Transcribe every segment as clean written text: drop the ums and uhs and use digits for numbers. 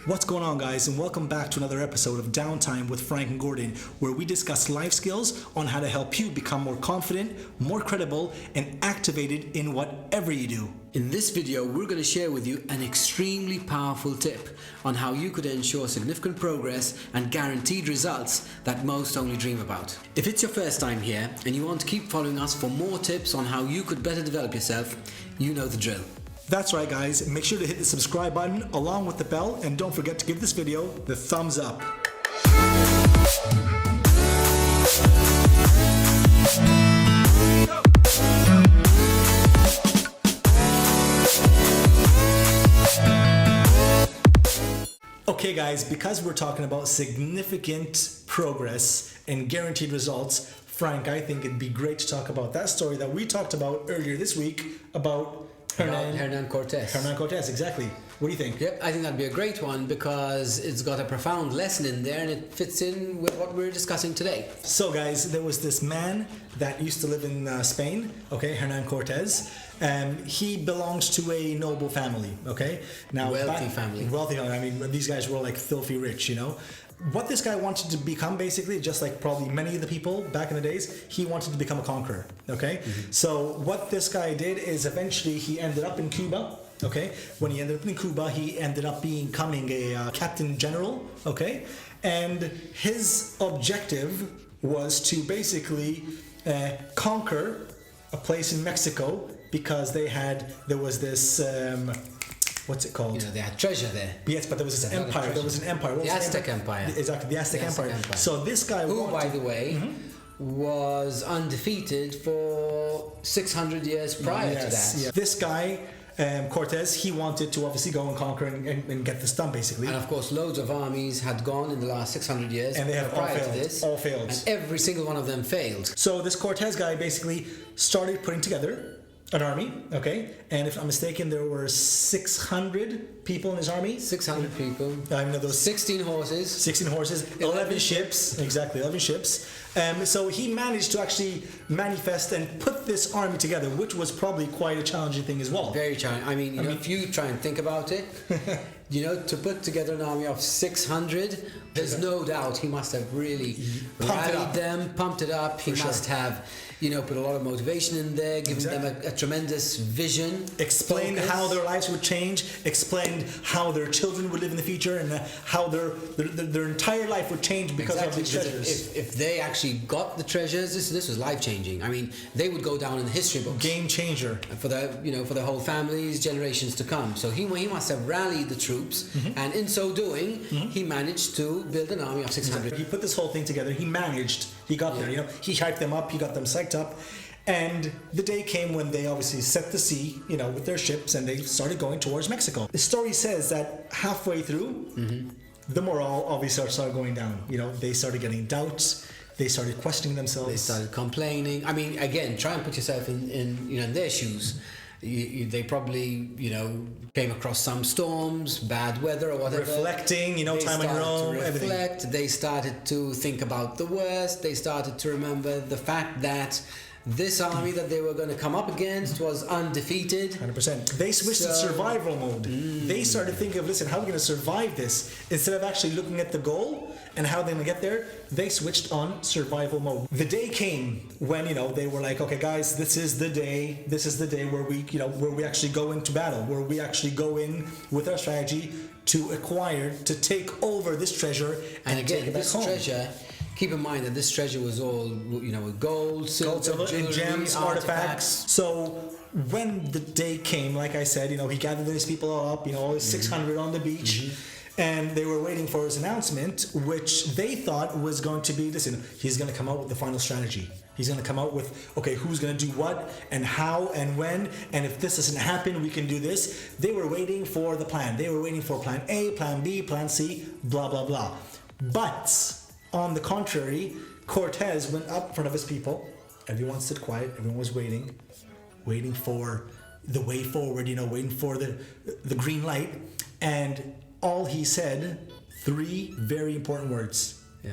What's going on, guys, and welcome back to another episode of Downtime with Frank and Gordon, where we discuss life skills on how to help you become more confident, more credible, and activated in whatever you do. In this video, we're going to share with you an extremely powerful tip on how you could ensure significant progress and guaranteed results that most only dream about. If it's your first time here and you want to keep following us for more tips on how you could better develop yourself, you know the drill. That's right, guys. Make sure to hit the subscribe button along with the bell, and don't forget to give this video the thumbs up. Okay, guys, because we're talking about significant progress and guaranteed results, Frank, I think it'd be great to talk about that story that we talked about earlier this week about Hernán Cortés. Hernán Cortés, exactly. What do you think? Yep, I think that'd be a great one because it's got a profound lesson in there and it fits in with what we're discussing today. So, guys, there was this man that used to live in Spain, okay, Hernán Cortés. He belonged to a noble family, okay? Now, wealthy family. I mean, these guys were like filthy rich, you know? What this guy wanted to become, basically, just like probably many of the people back in the days, he wanted to become a conqueror, okay? Mm-hmm. So what this guy did is eventually he ended up in Cuba, okay? When he ended up in Cuba, he ended up becoming a captain general, okay? And his objective was to basically conquer a place in Mexico because there was this... what's it called? You know, they had treasure there. Yes, but there was this empire. There was an empire. What the was Aztec Empire. Exactly, the Aztec Empire. So this guy, who, by the way, was undefeated for 600 years prior to that. Yeah. This guy, Cortés, he wanted to obviously go and conquer and get this done, basically. And of course, loads of armies had gone in the last 600 years. And they have all failed. And every single one of them failed. So this Cortés guy basically started putting together an army, okay? And if I'm mistaken, there were 600 people in his army. 600 people. I know those 16 horses. 16 horses, 11 ships. Exactly, 11 ships. So he managed to actually manifest and put this army together, which was probably quite a challenging thing as well. Very challenging. I mean, if you try and think about it, you know, to put together an army of 600, there's no doubt he must have really rallied them, pumped it up. He must have, you know, put a lot of motivation in there, given them a tremendous vision. Explained how their lives would change, explained how their children would live in the future, and how their entire life would change because of these treasures. If they actually got the treasures, this was life changing. I mean, they would go down in the history books. Game changer for the whole families, generations to come. So he must have rallied the troops, and in so doing, he managed to build an army of 600. He put this whole thing together. He got there. You know, he hyped them up. He got them psyched up. And the day came when they obviously set the sea, you know, with their ships, and they started going towards Mexico. The story says that halfway through, the morale obviously started going down. You know, they started getting doubts. They started questioning themselves. They started complaining. I mean, again, try and put yourself in their shoes. They probably, you know, came across some storms, bad weather or whatever. Reflecting, you know, time in Rome, everything. They started to think about the worst. They started to remember the fact that this army that they were going to come up against was undefeated. 100%. They switched to survival mode. They started thinking of, listen, how are we going to survive this? Instead of actually looking at the goal and how they're going to get there, they switched on survival mode. The day came when, you know, they were like, okay, guys, this is the day where we actually go into battle, where we actually go in with our strategy to take over this treasure and again, take it back home. Treasure. Keep in mind that this treasure was all, you know, with gold, silver, and gems, artifacts. So when the day came, like I said, you know, he gathered these people all up, you know, 600 on the beach, and they were waiting for his announcement, which they thought was going to be, listen, he's going to come out with the final strategy. He's going to come out with, okay, who's going to do what and how and when, and if this doesn't happen, we can do this. They were waiting for the plan. They were waiting for plan A, plan B, plan C, blah, blah, blah. But on the contrary, Cortés went up in front of his people. Everyone stood quiet. Everyone was waiting for the way forward, you know, waiting for the green light. And all he said, 3 very important words. Yeah.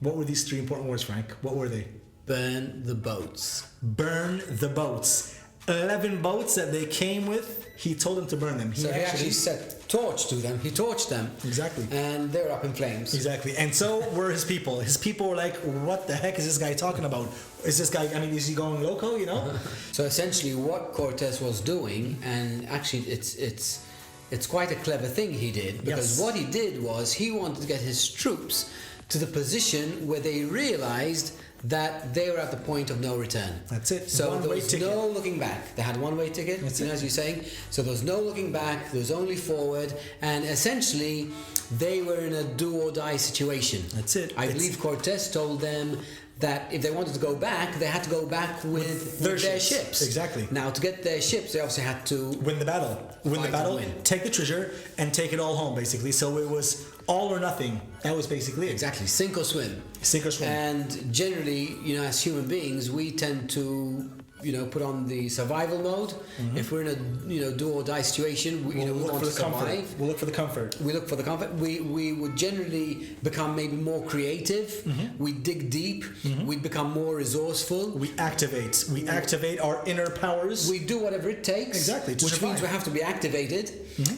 What were these 3 important words, Frank? What were they? Burn the boats. Burn the boats. 11 boats that they came with, he told them to burn them. So he actually set torch to them. He torched them. Exactly. And they're up in flames. Exactly. And so were his people. His people were like, what the heck is this guy talking about? Is this guy, I mean, is he going loco, you know? So essentially what Cortes was doing, and actually it's quite a clever thing he did, because what he did was he wanted to get his troops to the position where they realized that they were at the point of no return. That's it. So there One-way was ticket. no looking back. They had one-way ticket, That's you know, it. as you're saying. So there was no looking back. There was only forward. And essentially, they were in a do-or-die situation. That's it. I believe Cortes told them that if they wanted to go back, they had to go back with their ships. Exactly. Now, to get their ships, they obviously had to Win the battle. Win the Fight battle, and win. take the treasure, and take it all home, basically. So it was all or nothing. That was basically it. exactly sink or swim. Sink or swim. And generally, you know, as human beings, we tend to, you know, put on the survival mode. If we're in a, you know, do or die situation, we, you know, we look want for to the comfort. survive. We'll look for the comfort. We look for the comfort. We would generally become maybe more creative. We dig deep. We become more resourceful. We activate our inner powers. We do whatever it takes. Exactly, to Which means survive. we have to be activated.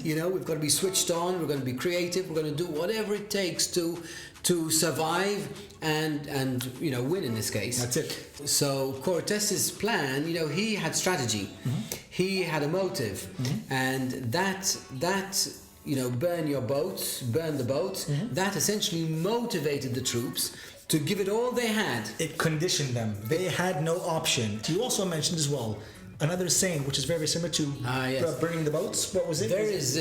You know, we've got to be switched on. We're going to be creative. We're going to do whatever it takes to survive and you know, win in this case. That's it. So Cortes's plan, you know, he had strategy. He had a motive, and that you know, burn the boats. That essentially motivated the troops to give it all they had. It conditioned them. They had no option. You also mentioned as well another saying which is very similar to Yes. burning the boats. What was it? There is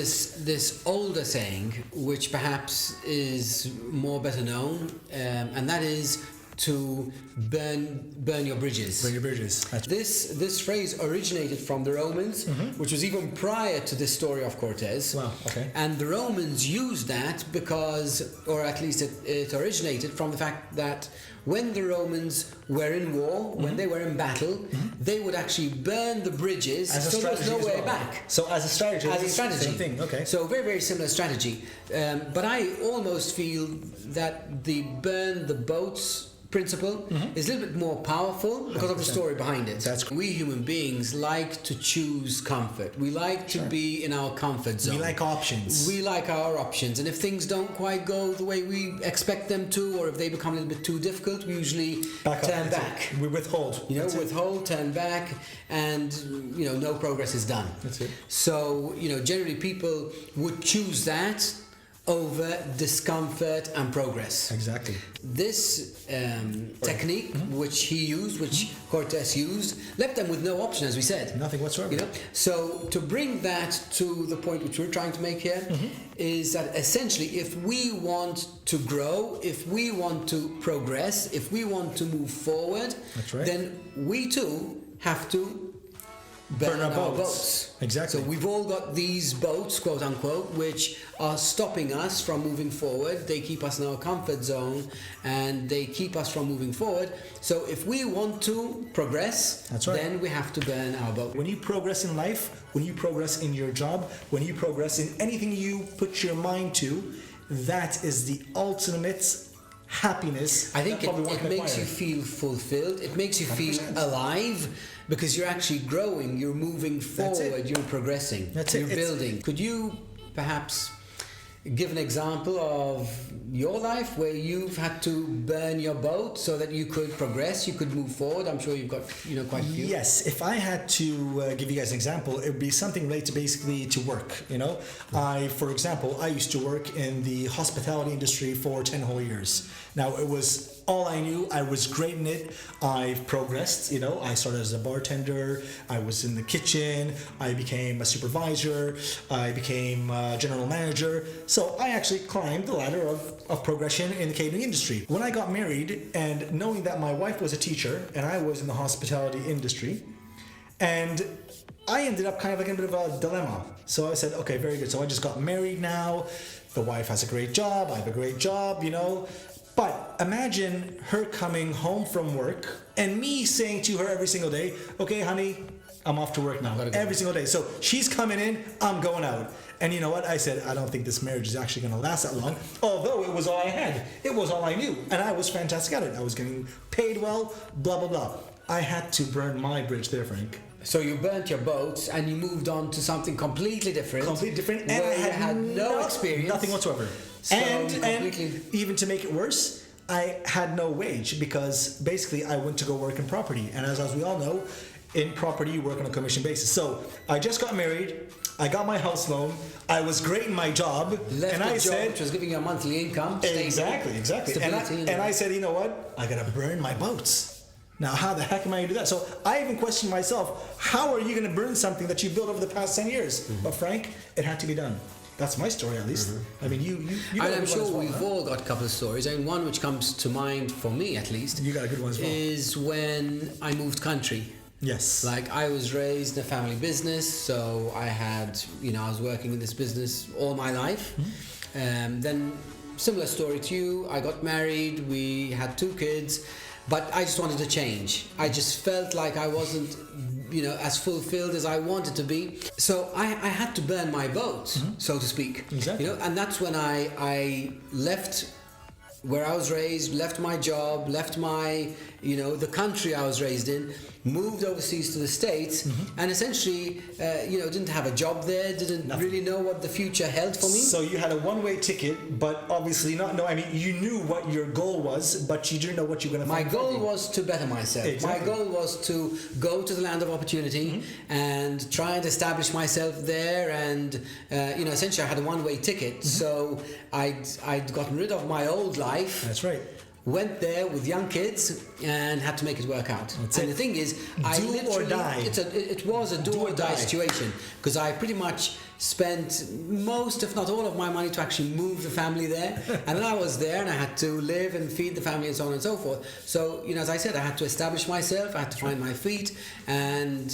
this older saying which perhaps is more better known, and that is to burn your bridges. Burn your bridges. That's This phrase originated from the Romans, which was even prior to this story of Cortes. Wow, okay. And the Romans used that because, or at least it originated from the fact that when the Romans were in war, when they were in battle, they would actually burn the bridges as a so there was strategy no as way well. back. So as a strategy. As a it's strategy. Same thing. Okay. So very, very similar strategy. But I almost feel that the burn the boats principle is a little bit more powerful because of the 100%. story behind it. That's we human beings like to choose comfort. We like to be in our comfort zone. We like options. We like our options, and if things don't quite go the way we expect them to, or if they become a little bit too difficult, we usually turn back. We withhold. You know, That's it. withhold, turn back, and you know, no progress is done. That's it. So, you know, generally people would choose that over discomfort and progress. Exactly. This technique, which he used, which Cortes used, left them with no option, as we said. Nothing whatsoever. You know, so to bring that to the point which we're trying to make here is that essentially, if we want to grow, if we want to progress, if we want to move forward, That's right. then we too have to burn our boats. Exactly. So we've all got these boats, quote unquote, which are stopping us from moving forward. They keep us in our comfort zone and they keep us from moving forward. So if we want to progress, That's right. then we have to burn our boat. When you progress in life, when you progress in your job, when you progress in anything you put your mind to, that is the ultimate happiness. I think that probably one it can makes you acquire. feel fulfilled. It makes you feel 100%. alive because you're actually growing, you're moving That's it. forward, you're progressing, That's it. you're It's- building. Could you perhaps give an example of your life where you've had to burn your boat so that you could progress, you could move forward? I'm sure you've got, you know, quite a few. Yes, if I had to give you guys an example, it would be something related basically to work. You know, for example, I used to work in the hospitality industry for 10 whole years. Now it was all I knew. I was great in it. I've progressed. You know, I started as a bartender. I was in the kitchen. I became a supervisor. I became a general manager. So I actually climbed the ladder of progression in the catering industry. When I got married, and knowing that my wife was a teacher and I was in the hospitality industry, and I ended up kind of like in a bit of a dilemma. So I said, okay, very good. So I just got married now. The wife has a great job. I have a great job, you know. But imagine her coming home from work and me saying to her every single day, okay, honey, I'm off to work now. Every single day. So she's coming in, I'm going out. And you know what? I said, I don't think this marriage is actually going to last that long. Although it was all I had. It was all I knew. And I was fantastic at it. I was getting paid well, blah, blah, blah. I had to burn my bridge there, Frank. So you burnt your boats and you moved on to something completely different. Completely different, and where I had no experience. nothing whatsoever. So And even to make it worse, I had no wage because basically I went to go work in property. And as we all know, in property you work on a commission basis. So I just got married, I got my house loan, I was great in my job, Left and a I job said, which was giving you a monthly income. exactly. Stability, And I said, you know what? I gotta burn my boats. Now, how the heck am I going to do that? So I even questioned myself, how are you going to burn something that you built over the past 10 years? Mm-hmm. But Frank, it had to be done. That's my story, at least. Mm-hmm. I mean, you got And a I'm good one sure as well, we've huh? all got a couple of stories, and one which comes to mind for me at least You got a good one as well. is when I moved country. Yes. Like I was raised in a family business, so I had, I was working in this business all my life. Then similar story to you, I got married, we had 2 kids, but I just wanted to change. I just felt like I wasn't, as fulfilled as I wanted to be. So I had to burn my boat, so to speak. Exactly. And that's when I left where I was raised, left my job, left my, the country I was raised in, moved overseas to the States, and essentially, didn't have a job there, didn't really know what the future held for me. So you had a one-way ticket, but obviously you knew what your goal was, but you didn't know what you were going to My find. goal was to better myself. Exactly. My goal was to go to the land of opportunity and try and establish myself there. And essentially, I had a one-way ticket. So I'd gotten rid of my old life. That's right. Went there with young kids and had to make it work out. The thing is, Do or die. It was a do or die situation, because I pretty much spent most, if not all, of my money to actually move the family there. And then I was there and I had to live and feed the family and so on and so forth. So, as I said, I had to establish myself, I had to find my feet, and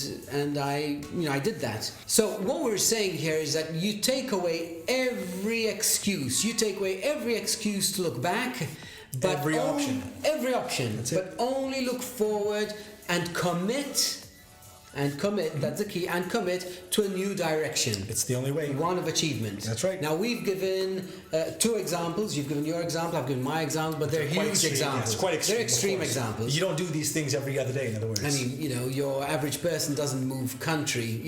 I did that. So what we're saying here is that you take away every excuse. You take away every excuse to look back. But Every option. Every option. That's but only look forward and commit. That's the key. And commit to a new direction. It's the only way. One of achievement. That's right. Now we've given 2 examples. You've given your example. I've given my example. But they're Quite huge extreme, examples. yes, quite extreme, They're extreme of course. examples. You don't do these things every other day, in other words. I mean, your average person doesn't move country,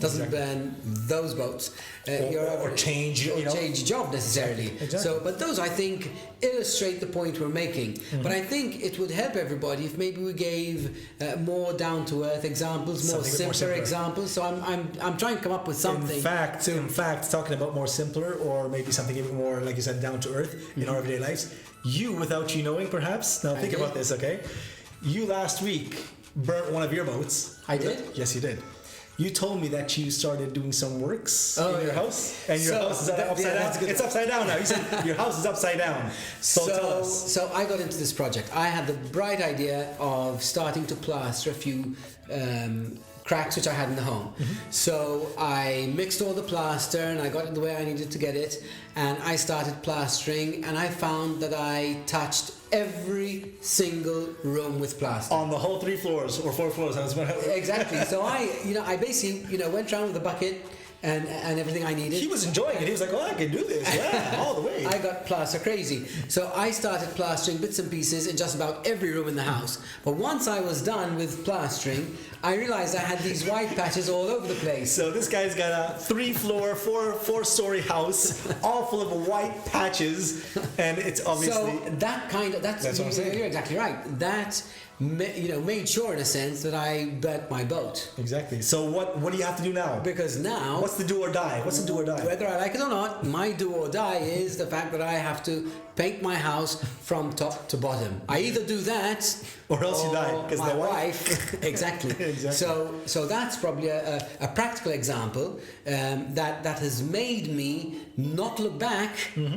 doesn't burn those boats. Or change job necessarily. Exactly. So, but those, I think, illustrate the point we're making. But I think it would help everybody if maybe we gave more down-to-earth examples, more simpler examples. So I'm trying to come up with something. In fact, talking about more simpler, or maybe something even more, like you said, down to earth in our everyday lives. You, without you knowing, perhaps. Now think about this, okay? You last week burnt one of your boats. I did? Yes, you did. You told me that you started doing some works in your house, and your house is upside down. It's upside down now. You said your house is upside down. So tell us. So I got into this project. I had the bright idea of starting to plaster a few cracks which I had in the home. So I mixed all the plaster and I got it the way I needed to get it, and I started plastering, and I found that I touched every single room with plaster. On the whole 3 floors or 4 floors. Exactly. So I basically went around with a bucket and everything I needed. He was enjoying it. He was like, "Oh, I can do this, yeah, all the way." I got plaster crazy. So I started plastering bits and pieces in just about every room in the house. But once I was done with plastering, I realized I had these white patches all over the place. So this guy's got a 3-floor, 4-story house, all full of white patches, and it's obviously. So that's what I'm saying. You're exactly right. That made sure in a sense that I burnt my boat. Exactly. So what do you have to do now? Because now, what's the do or die? What's the do or die? Whether I like it or not, my do or die is the fact that I have to paint my house from top to bottom. I either do that, or else you die, because my the wife. Exactly. So that's probably a practical example that has made me not look back.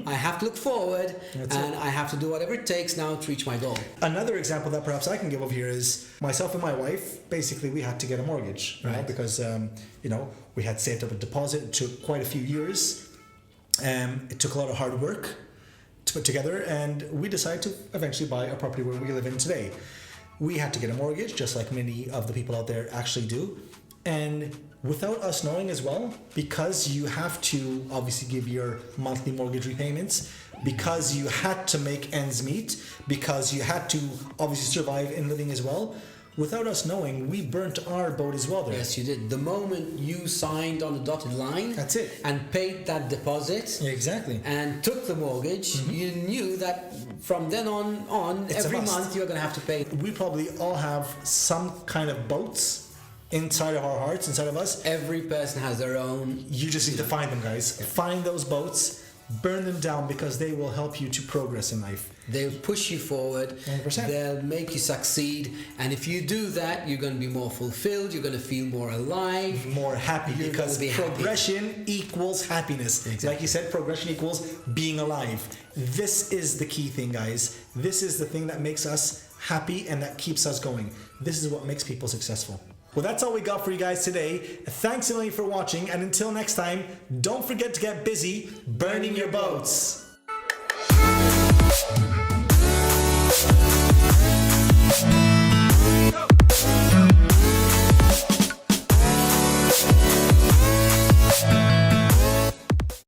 I have to look forward, I have to do whatever it takes now to reach my goal. Another example that perhaps I can give over here is myself and my wife. Basically, we had to get a mortgage, right? Because we had saved up a deposit. It took quite a few years. It took a lot of hard work to put together, and we decided to eventually buy a property where we live in today. We had to get a mortgage, just like many of the people out there actually do, and without us knowing as well, because you have to obviously give your monthly mortgage repayments, because you had to make ends meet, because you had to obviously survive in living as well, without us knowing, we burnt our boat as well there. Yes, you did. The moment you signed on the dotted line, That's it. and paid that deposit, Exactly. and took the mortgage, you knew that from then on It's a every must. month you're going to have to pay. We probably all have some kind of boats inside of our hearts, inside of us. Every person has their own. You just need to find them, guys. Find those boats, burn them down, because they will help you to progress in life. They'll push you forward. 100%. They'll make you succeed. And if you do that, you're going to be more fulfilled. You're going to feel more alive. More happy, You're because gonna be happy. progression equals happiness. Exactly. Like you said, progression equals being alive. This is the key thing, guys. This is the thing that makes us happy and that keeps us going. This is what makes people successful. Well, that's all we got for you guys today. Thanks a million for watching, and until next time, don't forget to get busy burning your boats.